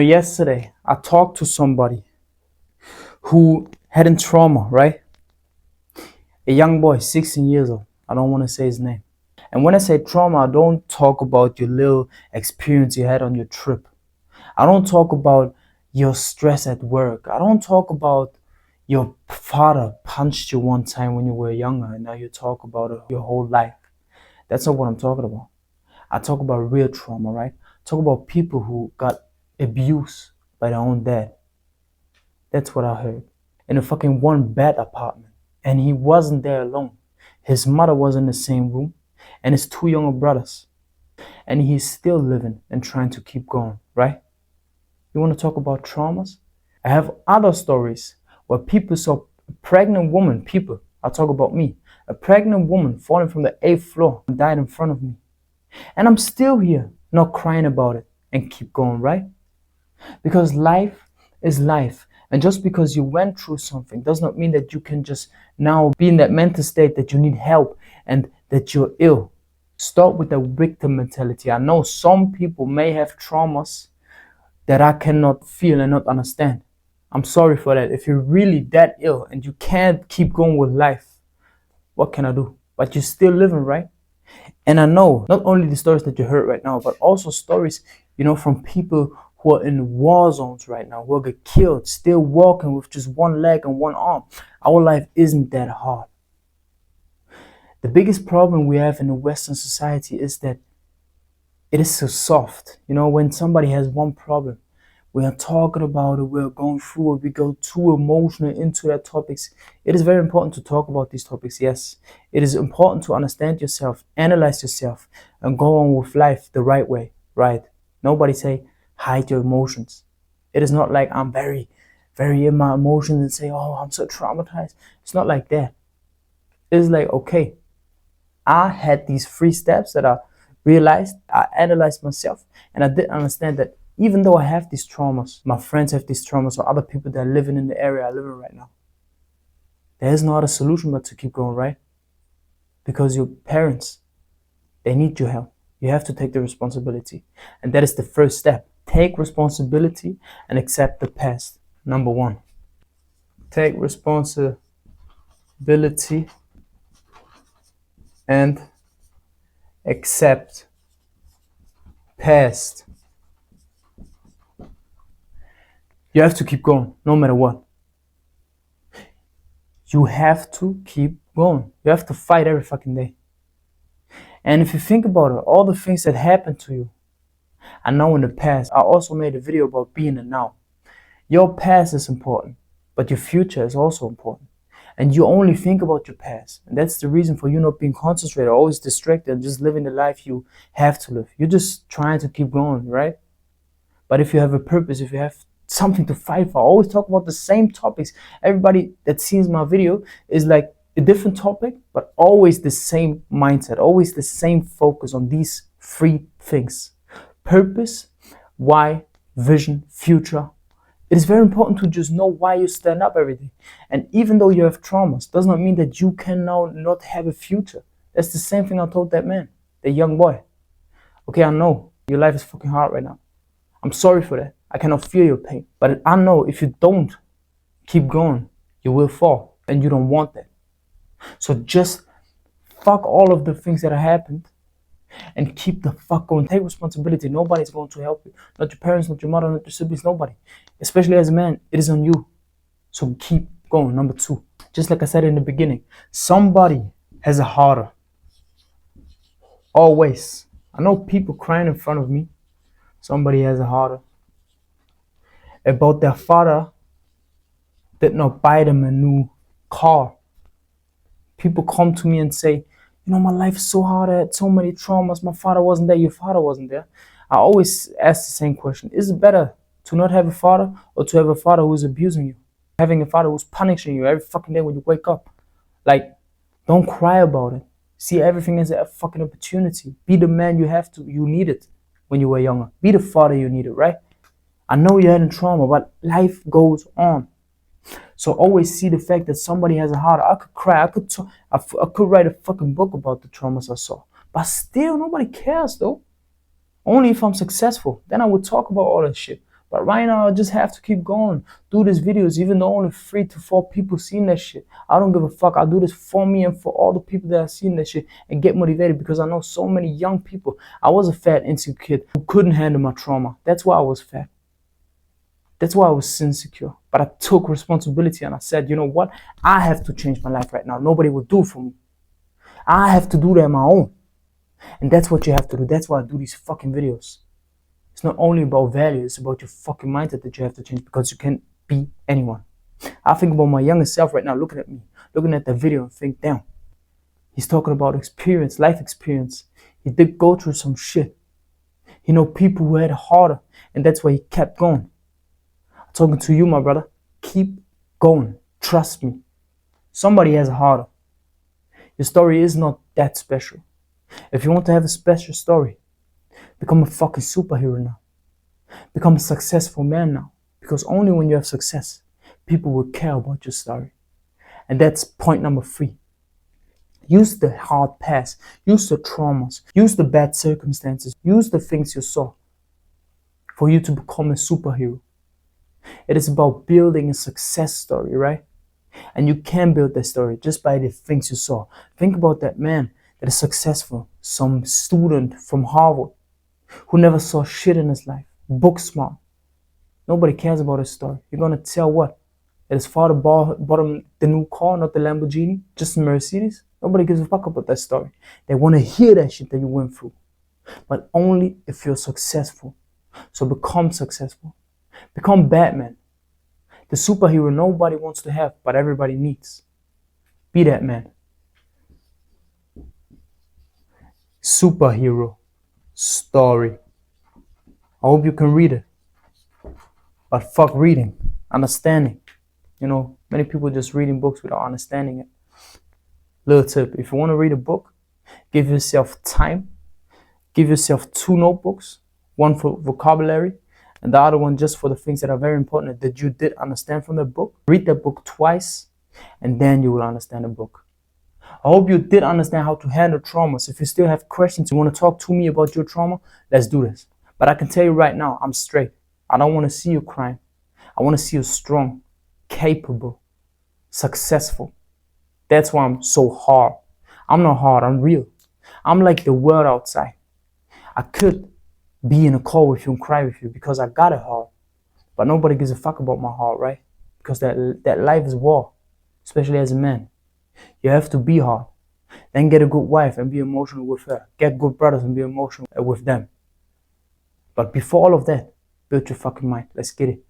Yesterday I talked to somebody who had in trauma, right? A young boy, 16 years old. I don't want to say his name. And when I say trauma, I don't talk about your little experience you had on your trip. I don't talk about your stress at work. I don't talk about your father punched you one time when you were younger and now you talk about it your whole life. That's not what I'm talking about. I talk about real trauma, right? Talk about people who got abused by their own dad. That's what I heard. In a fucking one bed apartment. And he wasn't there alone. His mother was in the same room and his two younger brothers. And he's still living and trying to keep going, right? You want to talk about traumas? I have other stories where people saw a pregnant woman, I'll talk about me, a pregnant woman falling from the 8th floor and died in front of me. And I'm still here, not crying about it and keep going, right? Because life is life. And just because you went through something does not mean that you can just now be in that mental state that you need help and that you're ill. Stop with the victim mentality. I know some people may have traumas that I cannot feel and not understand. I'm sorry for that. If you're really that ill and you can't keep going with life, what can I do? But you're still living, right? And I know not only the stories that you heard right now, but also stories, from people who are in war zones right now, who get killed, still walking with just one leg and one arm. Our life isn't that hard. The biggest problem we have in the Western society is that it is so soft. When somebody has one problem, we are talking about it, we're going through it, we go too emotional into their topics. It is very important to talk about these topics, yes. It is important to understand yourself, analyze yourself, and go on with life the right way, right? Nobody say, hide your emotions. It is not like I'm very, very in my emotions and say, oh, I'm so traumatized. It's not like that. It's like, okay, I had these 3 steps that I realized, I analyzed myself, and I did understand that even though I have these traumas, my friends have these traumas, or other people that are living in the area I live in right now, there is no other solution but to keep going, right? Because your parents, they need your help. You have to take the responsibility. And that is the first step. Take responsibility and accept the past. Number 1. Take responsibility and accept past. You have to keep going, no matter what. You have to keep going. You have to fight every fucking day. And if you think about it, all the things that happened to you, I know in the past, I also made a video about being a now. Your past is important, but your future is also important. And you only think about your past. And that's the reason for you not being concentrated, always distracted, and just living the life you have to live. You're just trying to keep going, right? But if you have a purpose, if you have something to fight for, I always talk about the same topics. Everybody that sees my video is like a different topic, but always the same mindset, always the same focus on these 3 things. Purpose, why, vision, future. It is very important to just know why you stand up every day. And even though you have traumas, does not mean that you can now not have a future. That's the same thing I told that man, the young boy. Okay, I know your life is fucking hard right now. I'm sorry for that. I cannot feel your pain. But I know if you don't keep going, you will fall. And you don't want that. So just fuck all of the things that have happened and keep the fuck going. Take responsibility. Nobody's going to help you. Not your parents, not your mother, not your siblings, nobody. Especially as a man, it is on you. So keep going. Number 2, just like I said in the beginning, somebody has a harder. Always. I know people crying in front of me. Somebody has a harder. About their father did not buy them a new car. People come to me and say, my life is so hard, I had so many traumas, my father wasn't there, your father wasn't there. I always ask the same question. Is it better to not have a father or to have a father who's abusing you? Having a father who's punishing you every fucking day when you wake up. Like, don't cry about it. See everything as a fucking opportunity. Be the man you needed when you were younger. Be the father you needed, right? I know you had a trauma, but life goes on. So always see the fact that somebody has a heart. I could cry. I could write a fucking book about the traumas I saw. But still, nobody cares though. Only if I'm successful. Then I would talk about all that shit. But right now, I just have to keep going. Do these videos, even though only 3 to 4 people seen that shit. I don't give a fuck. I'll do this for me and for all the people that have seen that shit and get motivated, because I know so many young people. I was a fat, insecure kid who couldn't handle my trauma. That's why I was fat. That's why I was insecure. But I took responsibility and I said, you know what? I have to change my life right now. Nobody will do it for me. I have to do that on my own. And that's what you have to do. That's why I do these fucking videos. It's not only about value, it's about your fucking mindset that you have to change, because you can't be anyone. I think about my younger self right now, looking at me, looking at the video and think, damn, he's talking about experience, life experience. He did go through some shit. He know people who had it harder, and that's why he kept going. I'm talking to you, my brother. Keep going. Trust me. Somebody has it harder. Your story is not that special. If you want to have a special story, become a fucking superhero now. Become a successful man now. Because only when you have success, people will care about your story. And that's point number 3. Use the hard past. Use the traumas. Use the bad circumstances. Use the things you saw for you to become a superhero. It is about building a success story, right? And you can build that story just by the things you saw. Think about that man that is successful. Some student from Harvard who never saw shit in his life. Book smart. Nobody cares about his story. You're going to tell what? That his father bought him the new car, not the Lamborghini, just a Mercedes? Nobody gives a fuck about that story. They want to hear that shit that you went through. But only if you're successful. So become successful. Become Batman. The superhero nobody wants to have, but everybody needs. Be that man. Superhero story. I hope you can read it. But fuck reading. Understanding. You know, many people just reading books without understanding it. Little tip. If you want to read a book, give yourself time. Give yourself 2 notebooks. One for vocabulary and the other one just for the things that are very important that you did understand from the book. Read the book twice and then you will understand the book. I hope you did understand how to handle traumas. If you still have questions, you want to talk to me about your trauma, let's do this. But I can tell you right now, I'm straight. I don't want to see you crying. I want to see you strong, capable, successful. That's why I'm so hard. I'm not hard, I'm real. I'm like the world outside. I could be in a call with you and cry with you because I got it hard. But nobody gives a fuck about my heart, right? Because that life is war, especially as a man. You have to be hard. Then get a good wife and be emotional with her. Get good brothers and be emotional with them. But before all of that, build your fucking mind. Let's get it.